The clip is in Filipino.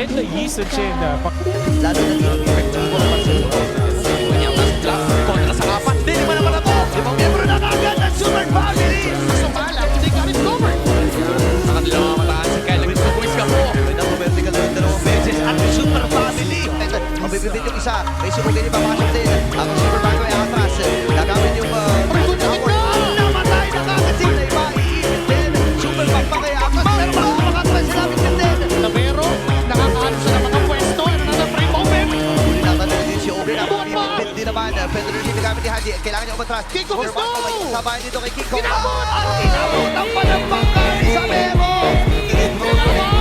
変ないい設定だ。 Lalo na yung epektibo ang pagsulong. Kanyang nasa kontra sa kapat. Di naman naman ako. Ibang miyembro na agad ng Super Family! Sumala, hindi ka rin cover. Sa kanilang mga mataan si Kyle. Nag-squeeze ka po. May nakuberti ka ng dalawang beses at yung Super Family! Mabibibit yung isa. May sumugin yung papasok din. Ang Super Family ay atras. Nagamit yung namatay na kagad sila. Maiisip din. Super Family ay atras. Pero baka makatras sila bitin din. Pero, nakakaano siya ng mga pwesto. Ano na free moment? Huli naman na din si Obi na bibit din naman. Federer si nagamit ni Haji. Kailangan niya umatras. Kiko Super gusto! Family ay sabayan dito kay Kiko. Inabot! At inabot ang panampang kay Isabero! Inabot!